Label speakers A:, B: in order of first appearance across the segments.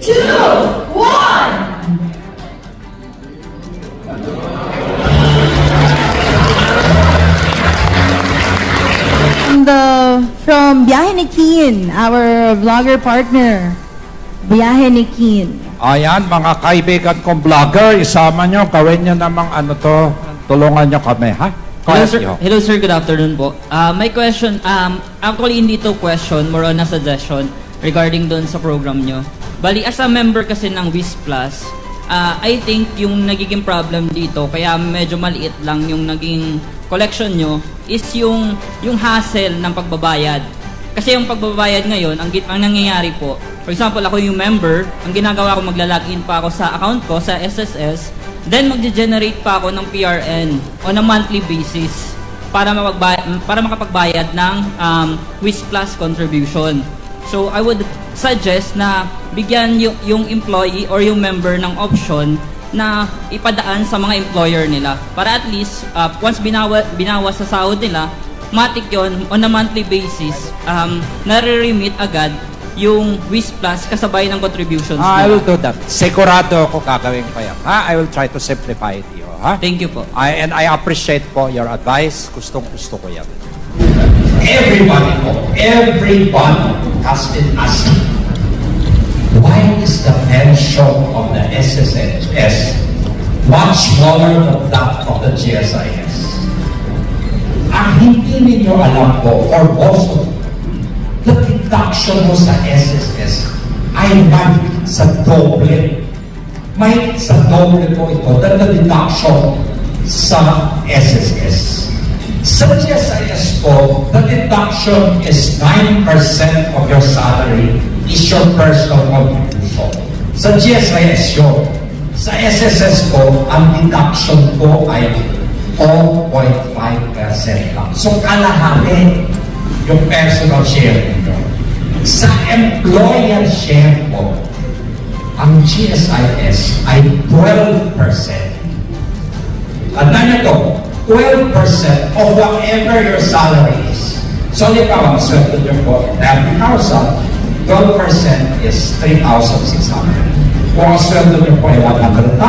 A: 1.
B: From Biyahe ni Keen, our vlogger partner, Biyahe ni Keen.
C: Ayan, mga kaibigan kong vlogger, isama nyo, gawin nyo namang ano to, tulungan nyo kami, ha?
D: Hello sir, good afternoon po. My question, actually hindi to question, more on a suggestion regarding doon sa program nyo. Bali, as a member kasi ng WIS Plus, I think yung nagiging problem dito, kaya medyo maliit lang yung naging collection nyo, is yung hassle ng pagbabayad. Kasi yung pagbabayad ngayon, ang nangyayari po, for example, ako yung member, ang ginagawa ko, magla-login pa ako sa account ko, sa SSS, then magge-generate pa ako ng PRN on a monthly basis para makapagbayad ng WIS Plus contribution. So, I would suggest na bigyan yung employee or yung member ng option na ipadaan sa mga employer nila. Para at least, once binawas sa sahod nila, matik yon on a monthly basis, nare-remit agad yung WIS Plus kasabay ng contributions nila.
C: I will do that. Sigurado ako gagawin ko yan. Ha? I will try to simplify it to you. Ha?
D: Thank you po.
C: And I appreciate po your advice. Gustong-gusto ko yan.
E: Everybody has been asking, why is the pension of the SSS much smaller than that of the GSIS? Ang hindi ninyo alam po, for most of you, the deduction mo sa SSS ay may sa doble. May sa doble po ito than the deduction sa SSS. Sa GSIS po, the deduction is 9% of your salary is your personal contribution. Sa GSIS yun. Sa SSS po, ang deduction po ay 4.5% lang. So, kalahati yung personal share nito. Sa employer share po, ang GSIS ay 12%. Tandaan niyo to, 12% of whatever your salary is. So, di ba, ang sweldo niyo po, 30,000, 12% is 3,600. Kung ang sweldo niyo po ay 100,000,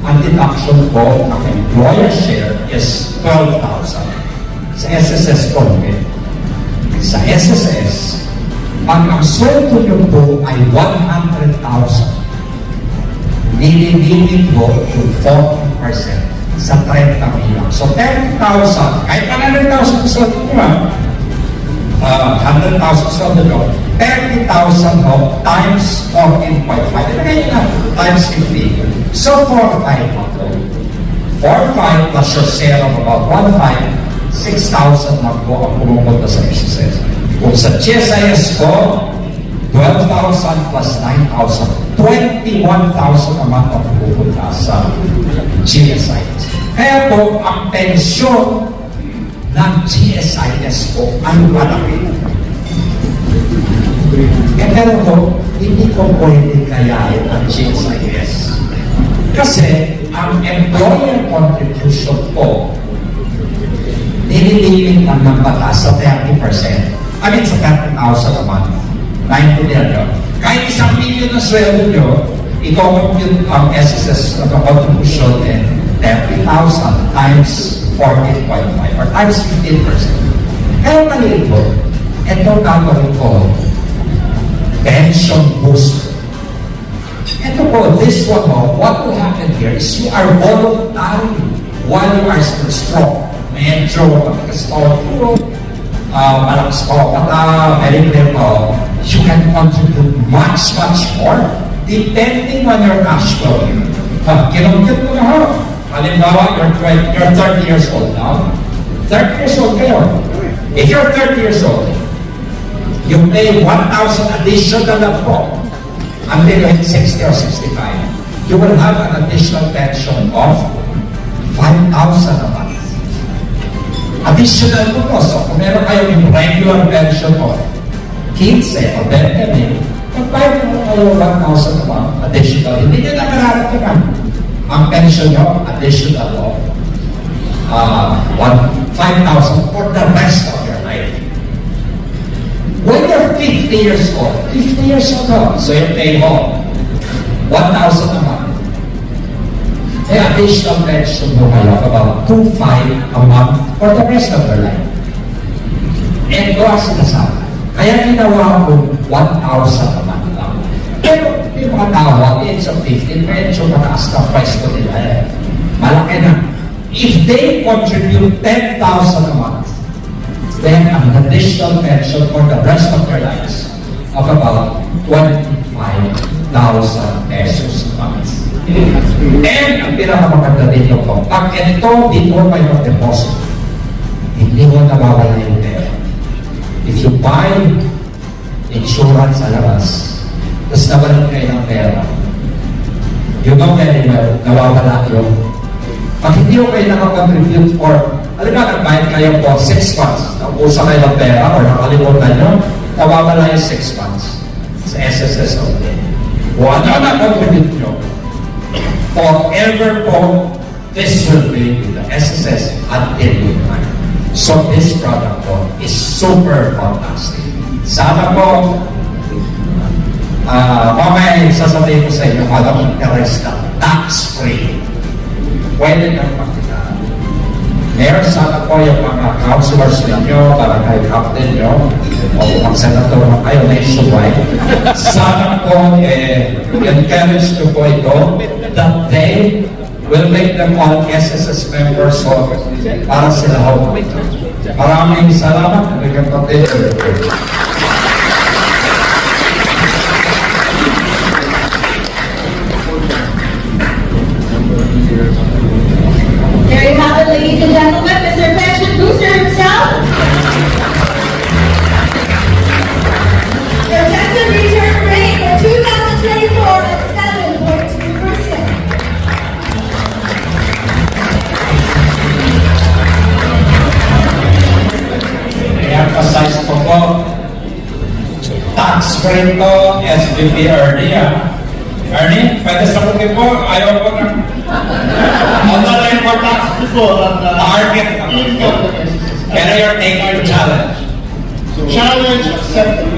E: ang deduction po ng employer share is 12,000. Sa SSS po, sa SSS, pag ang sweldo niyo po ay 100,000, nililimit po to 40% sa 30 million. So 30,000, kahit 100,000 sweldo niyo, 100,000 sweldo niyo, 30,000 mo times 14.5. Ilagay na, times 50. So 4,500 ako. 4,500 plus your share of about 1,500, 6,000 na po ang pumupunta sa SSS. Kung sa GSIS ko, 12,000 plus 9,000, 21,000 naman ang pumupunta sa GSIS. Kaya po, ang pensyon ng GSIS po ay malaki. Pero po, hindi ko pwede kayain ang GSIS. Kasi ang employer contribution po, nililimit ng batas sa 30%. I mean, sa 30,000 a month. 9 million. Kahit 1 million na sweldo nyo, i-compute ang SSS contribution in 30,000 times 14.5 or times 15%. Kaya maliit po, ito gagawin ko, pension booster. Ito po, this one po, what will happen here is you are voluntary while you are still strong. Medyo, malakas pa mata, very clear po, you can contribute much more depending on your cash flow. Kinumpit mo na ho. Halimbawa, you're 30 years old now. 30 years old kayo. If you're 30 years old, you pay 1,000 additional na po until you hit 60 or 65. You will have an additional pension of 5,000 a month. Additional po po. So, kung meron kayo yung regular pension of 15 o 20 mil, magbayad mo kayo 1,000 a month additional. Hindi nyo nakararap naman. Ang pension nyo, additional of 5,000 for the rest of your life. When you're 50 years old, 50 years old, so you pay mo 1,000 a month. May additional pension mo kayo of about 2,500 a month for the rest of their life. And ko ang sinasabi. Kaya ginawa ko 1,000 a month lang. Pero yung mga tao at the age of 15, medyo mataas na price ko nila eh. Malaki na. If they contribute 10,000 a month, then an additional pension for the rest of their lives of about 25,000 pesos a month. And ang pinakamaganda dito po, pag ito before may mag-deposit, hindi mo nawawala yung pera. If you buy insurance sa labas, tapos nawalan kayo ng pera, you know very well, nawawala yung. Pag hindi ko kayo nakakontribute for, alam ba, nagbayad kayo for 6 months, nauusa kayo ng pera or nakalimutan nyo, nawawala yung 6 months sa SSS only. Kung ano na-contribute nyo, forever po, this will be with the SSS until you die. So this product po is super fantastic. Sana po, mamaya sasabihin ko sa inyo, walang interest na tax-free. Pwede kang makita. Mayor, sana po yung mga councilors ninyo, barangay captain nyo, o mga senator na kayo nationwide, sana po, encourage nyo po ito, that they will make them all SSS members so para sila ho. Maraming salamat. Nagiging pati.
B: There you have it, ladies and gentlemen, Mr. Pension Booster himself. The effective return rate for 2024 at 7.2%.
C: I-emphasize ko po, tax-free to SBP Ernie. Ernie, pwede sagutin po, ayaw ko na. Online for tax target naman po. Can I take your challenge?
A: Challenge accepted.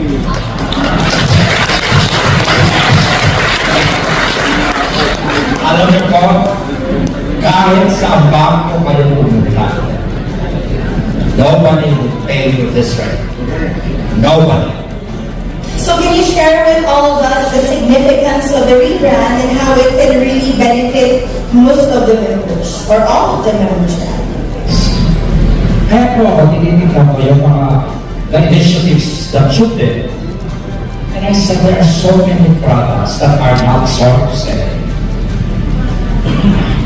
C: Alam niyo po, kahit sa bangko kayo pumunta, nobody will pay you this rate. Nobody.
F: So can you share with all of us the significance of the rebrand and how it can really benefit most of the members or all of the members?
E: Kaya po ako, tinitignan ko yung mga the initiatives that you did. And I said, there are so many products that are not sort of selling.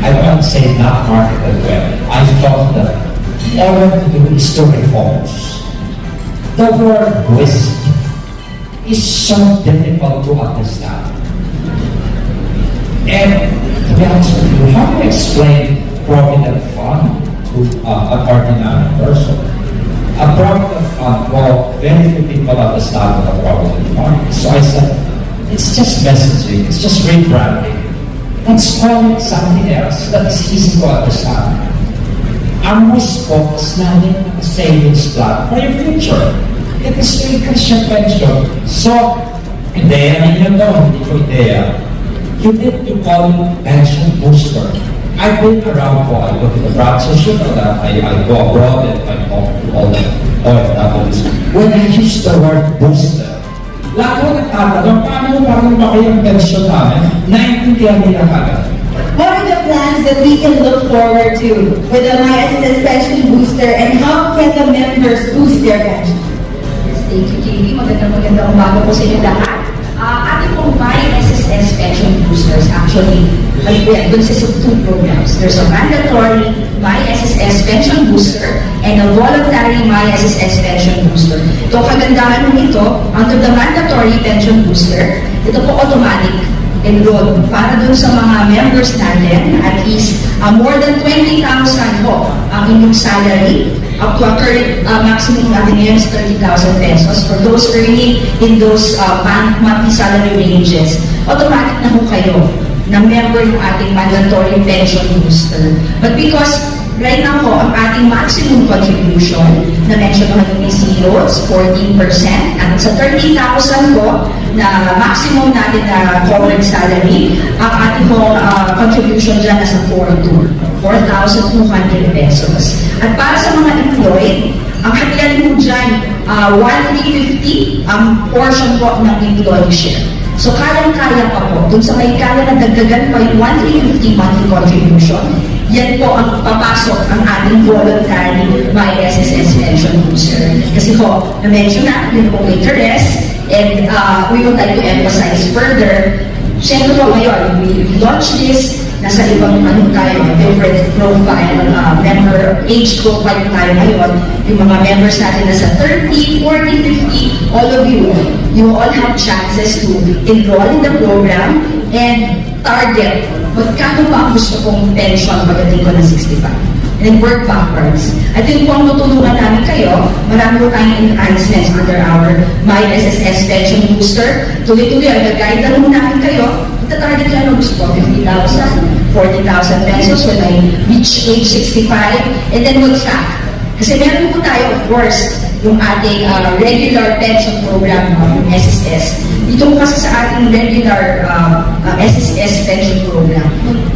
E: I won't say not marketed well. I thought that all we have to do is to reforms. The word risk is so difficult to understand. And to be honest with you, how do you explain provident fund to an ordinary person? A provident fund, well, very few people understand what a provident fund is. So I said, it's just messaging, it's just rebranding. Let's call it something else that is easy to understand. Ang most focus natin ang savings plan for your future. It is to increase your pension. So, ideya ninyo to, hindi ko ideya. You need to call it pension booster. I've been around po, I go to the branches, you know that, I go abroad and I talk to all the OFWs. When I use the word booster, lahat ko nagtatanong, paano ba kayo ang pension namin? Naintindihan nila kagad.
F: What are the plans that we can look forward to with the MySSS Pension Booster and how can the members boost their pension?
G: Thank you, JB. Magandang umaga po sa inyo lahat. Ating pong MySSS Pension Boosters, actually, dun sa two programs. There's a mandatory MySSS Pension Booster and a voluntary MySSS Pension Booster. Ito, kagandahan nito, under the mandatory pension booster, ito po automatic enroll para dun sa mga members natin, at least more than 20,000 po ang inyong salary, up to a current maximum natin ngayon is 30,000 pesos. For those earning in those monthly salary ranges, automatic na po kayo na member yung ating mandatory pension booster. But because right now po, ang ating ating maximum contribution na mention ko ni CEOs, 14%. At sa 30,000 po na maximum natin na covered salary, ang ating contribution dyan nasa 4,200 pesos. At para sa mga employed, ang kanilang po dyan, 1,350 ang portion po ng employee share. So kayang-kaya pa po, dun sa may kaya na dagdagan pa yung 1,350 monthly contribution, yan po ang papasok ang ating voluntary by SSS pension booster. Kasi po, na-mention na, yun po interest, and we would like to emphasize further, siyempre po ngayon, we launch this, nasa ibang tayo, different profile, member age profile tayo ngayon. Yung mga members natin nasa 30, 40, 50, all of you all have chances to enroll in the program and target magkano ba ang gusto kong pension pagdating ko ng 65. And then work backwards. At yun po ang tutulungan namin kayo, marami po tayong enhancements under our My SSS Pension Booster. Tuloy-tuloy, nag-guide na namin kayo. Itatarget nyo ano gusto ko, 50,000, 40,000 pesos when I reach age 65, and then we'll track. Kasi meron po tayo, of course, yung ating regular pension program, yung SSS. Dito po kasi sa ating regular SSS pension program,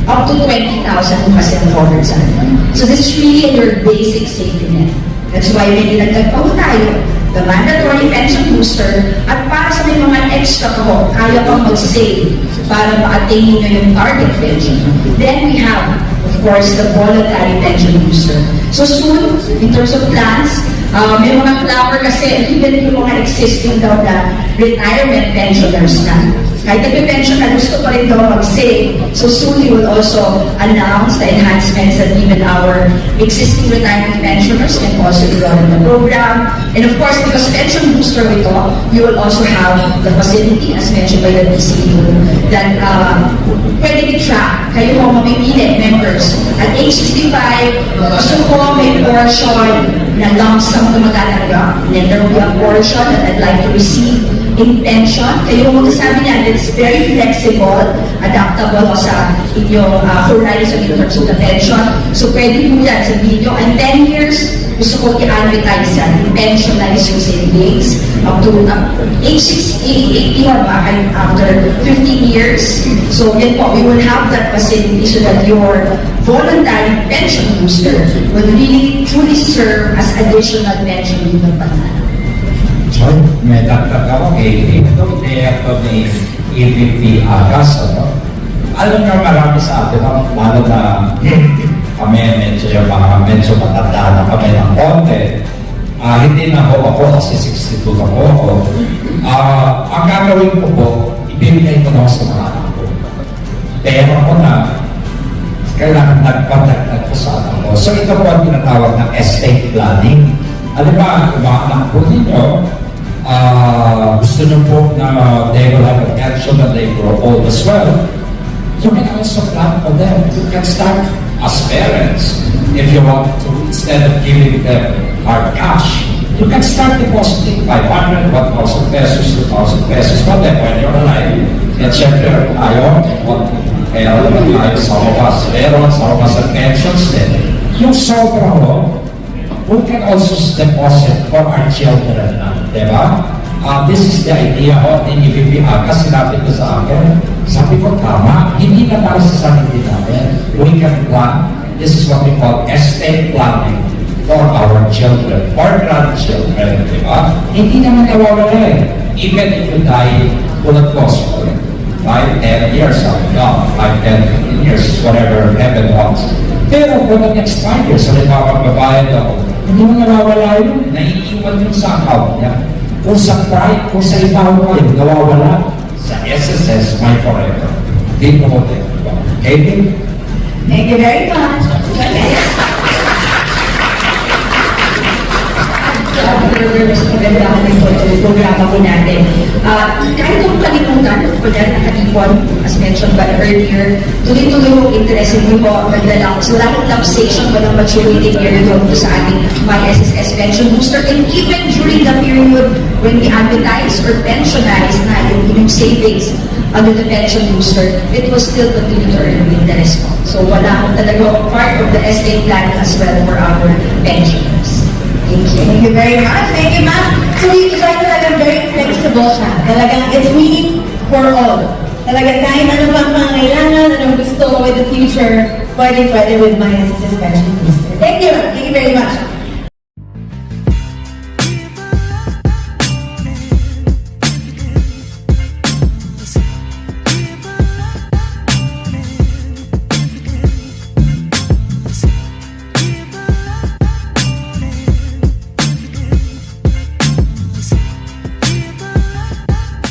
G: up to 20,000 po kasi ang covered sa atin. So this is really your basic safety net. That's why may dinagdag pa po tayo, the mandatory pension booster, at para sa may mga extra ko, kaya pang mag-save para ma-attain nyo yung target pension. Then we have, of course, the voluntary pension booster. So soon, in terms of plans, may mga clapper kasi even yung mga existing daw na retirement pensioners na. Kahit nagpe-pension na gusto pa rin daw mag-save. So soon we will also announce the enhancements that even our existing retirement pensioners can also enroll in the program. And of course, because pension booster ito, you will also have the facility, as mentioned by the DCU, that pwede i-track. Kayo mo mamimili, members. At age 65, gusto ko may portion na lump sum na magalaga. Then there will be a portion that I'd like to receive in pension. Kayo magsasabi niya, it's very flexible, adaptable sa inyong horizon in terms of the pension. So pwede po yan, sabihin nyo, and 10 years, gusto ko i-advertise yan, i-pensionize yung savings up to age 80 ba, after 15 years. So yan po, we will have that facility so that your voluntary pension booster will really truly serve as additional pension in the pangalan.
E: So, may dagdag ako itong idea ito ni EVP Agas, ano? Alam nyo, marami sa atin, lalo na kami, medyo matanda na kami ng konti. Hindi na ako kasi 62 na ako. Ang gagawin ko po, ibibigay ko na ako sa mga anak ko. Pero ako na, kailangan nagpadagdag ko sa anak ko. So ito po ang tinatawag ng estate planning. Alam ba, yung mga anak po ninyo, gusto nyo po na they will have a pension and they grow old as well. You can also plan for them. You can start as parents if you want to, instead of giving them hard cash. You can start depositing 500, 1,000 pesos, 2,000 pesos for them when you're alive. And syempre, tayo, kaya tayo sa us, meron sa us ang pensions din. Yung sobra ho, we can also deposit for our children na, diba? This is the idea of the EVP Agas, sinabi ko sa akin. Sabi ko, tama, hindi na para sa sarili namin. We can plan. This is what we call estate planning for our children, or grandchildren, diba? Hindi naman nawawala eh. Even if you die, tulad ko, 5, 10 years, no, 5, 10, 15 years, whatever heaven wants. Pero for the next 5 years, halimbawa magbabayad ako, hindi mo nawawala yun, naiiwan yun sa account niya. Kung sa pride, kung sa ibang mo yun, nawawala sa SSS, my forever. Dito ko din. Okay?
G: Thank you very much. Maganda ako nito yung programa ko natin. Kahit kung kalimutan, kung nakatipon, as mentioned by earlier, tuloy-tuloy yung interest nyo po, magdala ko. So, walang lapsation, walang maturity period ko sa ating My SSS Pension Booster. And even during the period when we advertise or pensionize na yung savings, under the pension booster, it will still continue to earn interest po. So wala akong talaga part of the estate planning as well for our pensioners. Thank you.
F: Thank you very much. Thank you, ma'am. So yung design talagang very flexible siya. Talagang it's really for all. Talagang kahit ano pang pangailangan, anong gusto mo with the future, pwede with my assistant pension booster. Thank you. Thank you very much.